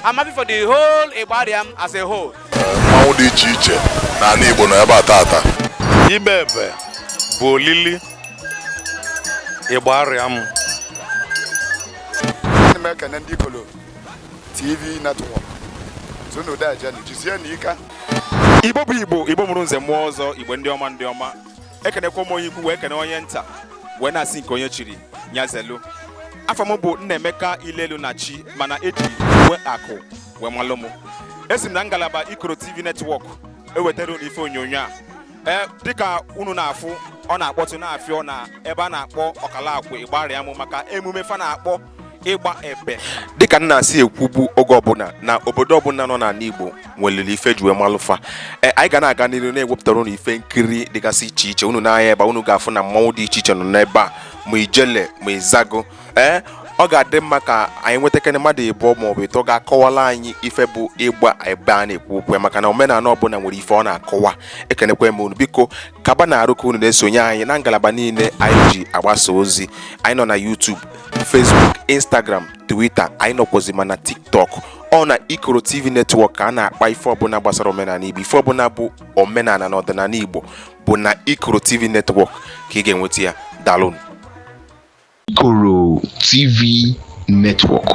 I'm happy for the whole IGBARIAM as a whole. Mmanwụ dị iche iche na ala Igbo nọ ebe a tata. IBE bụ olili IGBARIAM. Ana m ekene ndị ikoRotv TV network. Zonu daja ni jizie na ika. Igbo bụ Igbo, Igbo mụrụ nze mmụọ ọzọ, Igbo ndị ọma ndị ọma. Ekenekwa m onye ikwu wee kene onye nta. Wee na-asị nke onye chiri nyazelu. Afọ m bụ Nnaemeka Ilelu na Chi mana eji uwe akụ wee malụ m. Esi m na ngalaba ikoRotv network ewetara unu ife onyonyo a. Dịka unu na-afụ ọ na-akpọtụ na-afịọ na ebe a na-akpọ ọkalaakwa IGBARIAM maka emume fa na-akpọ ịgba ebe. Dịka nna asị ekwubu oge ọbụla na obodo ọbụla nọ n'ala Igbo nweliri ife ji wee malụfa. Anyị ga na-aga n'ihu na-ewepụtara unu ife nkiri dịgasị iche iche. Unu n'anya ebe unu ga-afụ na mmanwụ dị iche iche nọ n'ebe a ma ijele ma ịzago. Ọ ga-adị mma ka anyị nwetakene mmadụ ịbụọ ma ọ bụ ịtọ ga-akọwala anyị ife bụ ịgba ebe a na-ekwu okwu maka na omenala ọbụla nwere ife ọ na-akọwa. Ekenekwa m unu biko kaba na arụ ka unu na-esonye anyị na ngalaba niile anyị ji agbasa ozi. Anyị nọ na YouTube, Facebook, Instagram, Twitter, anyị nọkwazi ma na TikTok. Ọ na ikoRotv network ka a na-akpa ife ọbụla gbasara omenala Igbo. Ife ọbụla bụ omenala na ọdịnala Igbo bụ na ikoRotv network ka ị ga-enweta ya. Daalụ. ikoRotv network.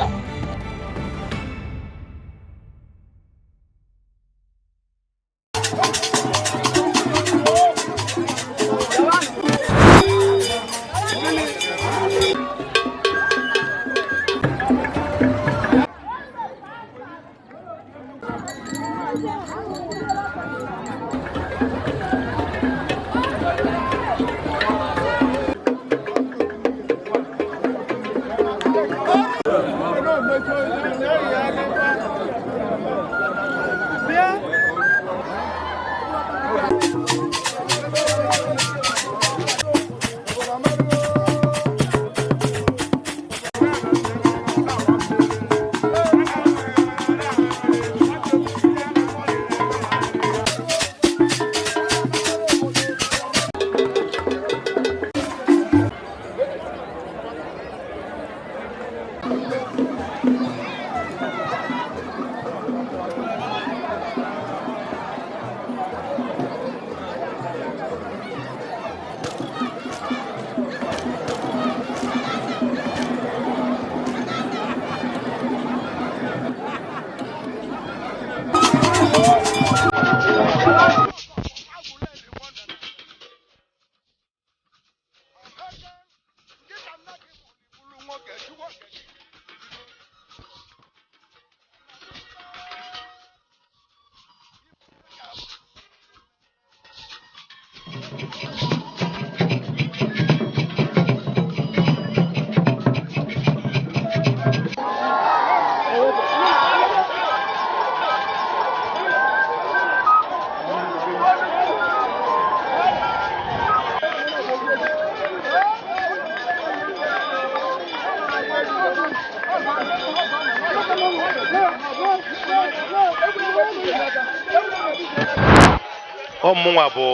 Ọmụnwa bụ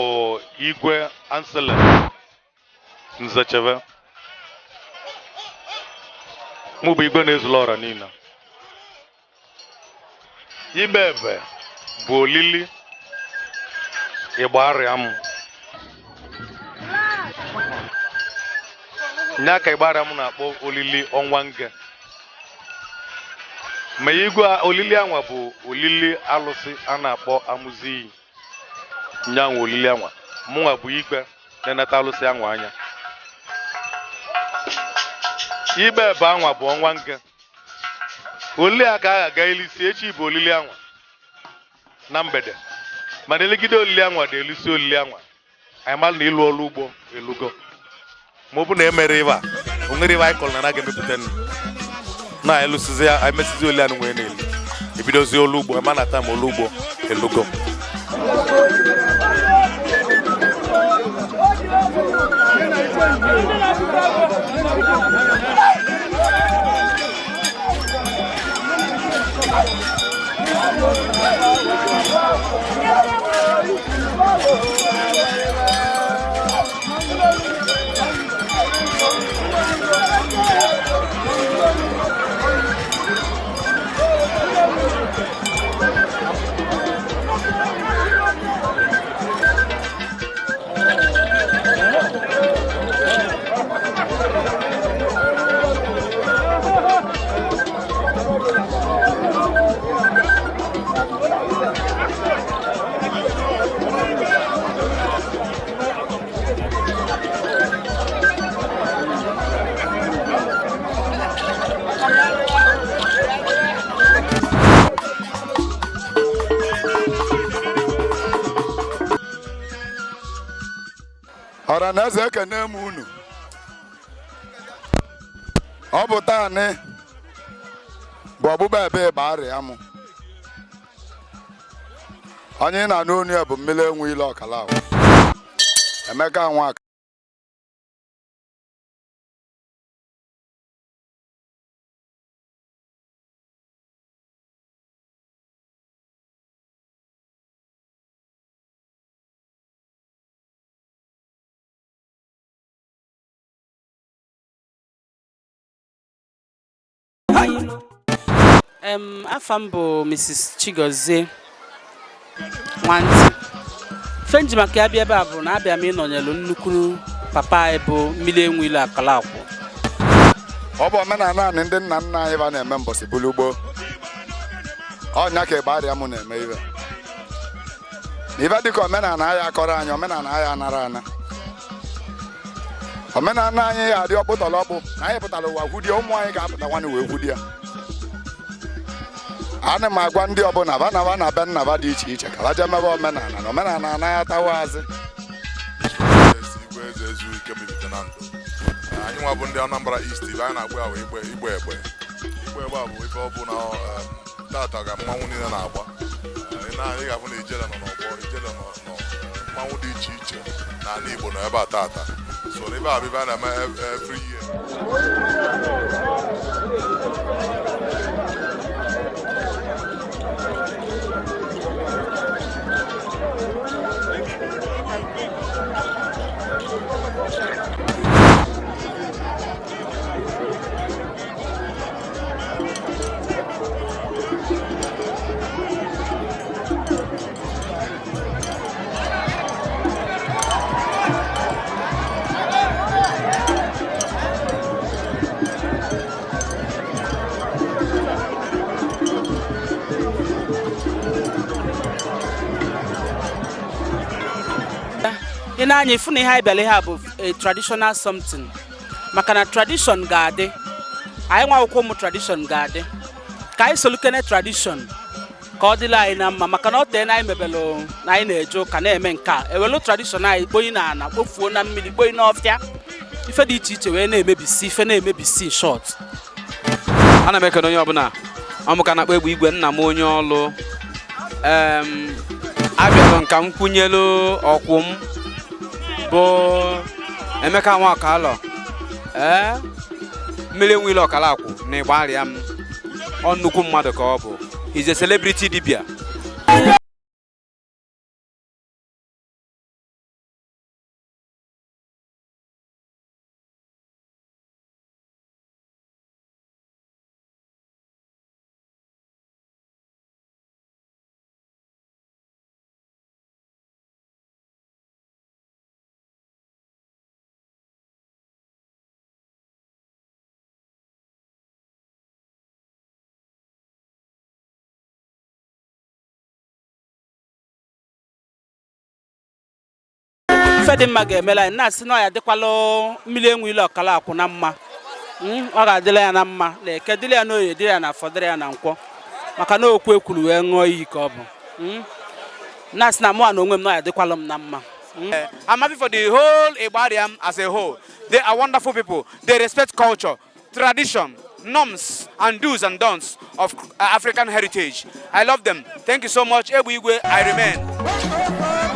Igwe Anselm Nzechebe. Mụ bụ Igwe na-ezula ọra niile. IBE bụ olili IGBARIAM. Nya ka IGBARIAM na-akpọ olili ọnwa nge. Ma igwe olili anwa bụ olili alụsị a na-akpọ amụzi iyi. Nyanwa olili anwa. Mụnwa bụ Igwe na-eneta alụsị anwa anya. IBE anwa bụ ọnwa nge. Olili a ka a ga elisi echi bụ olili anwa na mgbede. Mana elegide olili anwa dị elisi olili anwa. Anyị malụ na ịlụ ọrụ ugbo elugo. Ma ọ bụ na emere ibe a, o nwere ibe anyị kọrọ na na-aga emepụta nri. Na elụsizi ya, anyị mesizi olili anụ nwere n'elu. Ebidozi ọrụ ugbo, ama na ata ma ọrụ ugbo elugo. Ọra na eze ekene m unu. Ọ bụ taa ni bụ ọgbụgba ebe IGBARIAM. Onye na-anụ onu ya bụ mmiri enwe ile ọkala ahụ. Emeka nwa afam bụ Mrs. Chigozie Nwanti. Fenji maka abịa ebe a bụ na abịa m ịnọnyelu nnukwu papa anyị bụ mmiri enwe ile akala akwụ. ọ bụ omenala ndị nna nna anyị ba na-eme mbọsị bulu ugbo. Ọnya ka IGBARIAM na-eme ibe. Ibe dịka omenala anyị akọrọ anyị, omenala anyị anara ana. Omenala anyị ya adị ọkpụtọlọkpụ na anyị pụtara ụwa kwudie, ụmụ anyị ga-apụta nwanne wee kwudie. Ana m agwa ndị ọbụla ba na be nna ba dị iche iche ka ba jee mebe omenala na omenala anaghị atawa azị. Igwe eze ezu ike mebite na ndụ. Anyị nwa bụ ndị Anambra East, ibe anyị na-agba ahụ igbe egbe. Igbe egbe a bụ ife ọ bụ na tata ga mmanwụ niile na-agba. Anyị ga-abụ na ijele nọ n'ọgbọ, ijele nọ mmanwụ dị iche iche n'ala Igbo nọ ebe a tata. So ebe a bụ ibe a na-eme every year. Ị na-anya ifu na ihe anyị bịara ihe a bụ a traditional something. Maka na tradition ga-adị. Anyị nwa akwụkwọ ụmụ tradition ga-adị. Ka anyị solukene tradition ka ọ dịla anyị na mma, maka na ọ tee na anyị mebelụ na anyị na-eje ụka na-eme nke a. Ewelu tradition anyị kpoyi na ana, kpofuo na mmiri, kpoyi n'ọfịa. Ife dị iche iche wee na-emebisi, ife na-emebisi short. Ana m ekene onye ọbụla ọmụka na-akpọ egbe igwe nna m onye ọlụ. Abịalụ nka m kwunyelu ọkwụ m bụ Emeka nwa ọkalọ. Mmiri enwe ile ọkala akwụ na IGBARIAM. Ọ nnukwu mmadụ ka ọ bụ. He's a celebrity dibia. Fedimma ga-emela anyị na-asị na ọ ya dịkwalụ mmiri enwe ile ọkala akwụ na mma. Ọ ga-adịla ya na mma na eke, dịla ya n'oye, dịla ya na afọ, dịla ya na nkwọ, maka na okwu ekwuru wee ṅụọ iyi ka ọ bụ. Na-asị na mụ na onwe m na ọ ya dịkwalụ m na mma. I'm happy for the whole IGBARIAM as a whole. They are wonderful people. They respect culture, tradition, norms, and do's and don'ts of African heritage. I love them. Thank you so much. Egbe Igwe, I remain.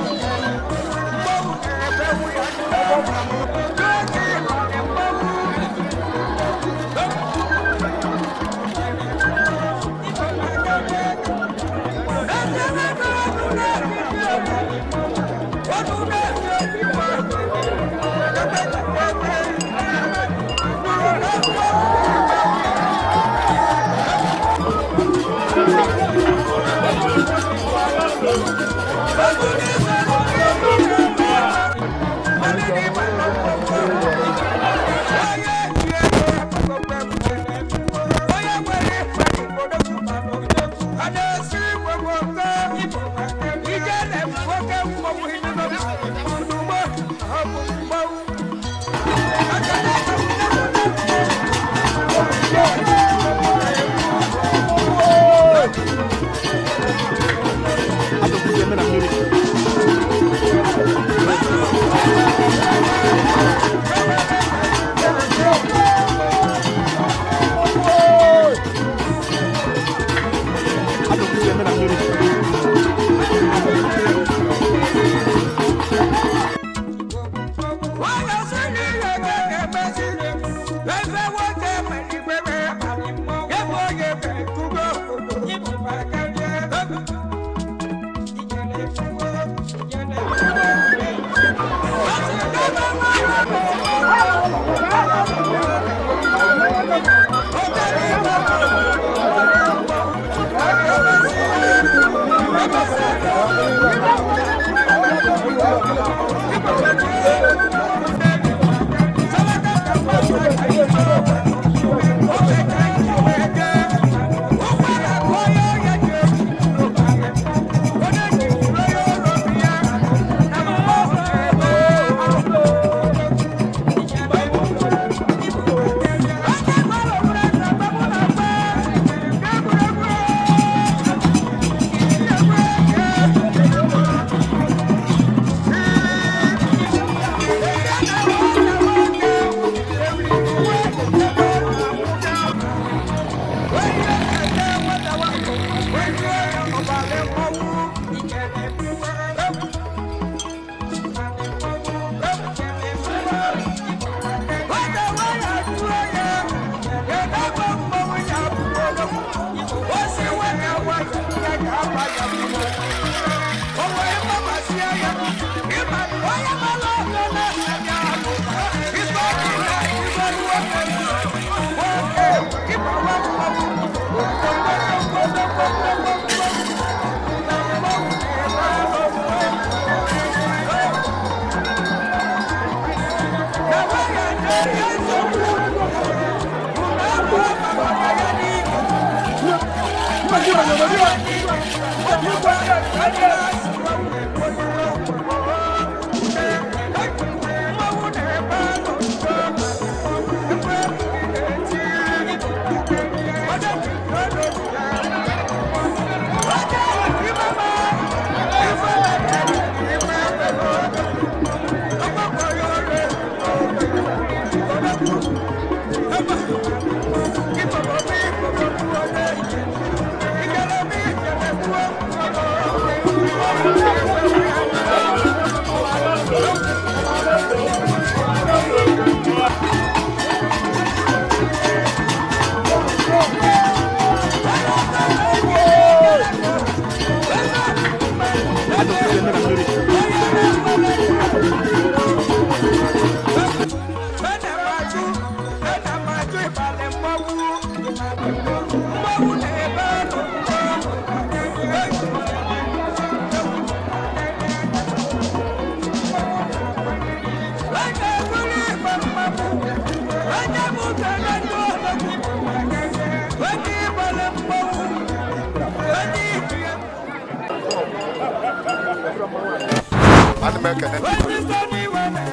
Ana m ekene ndị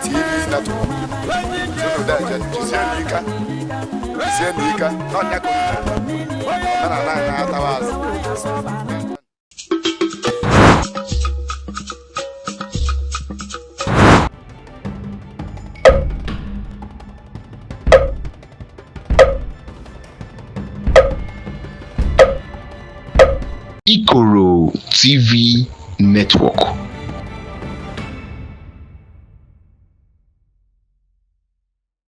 TV netwọk unu deje jisie n'ike n'ọnya ka omenala anyị na-atawa azụ. ikoRotv Network.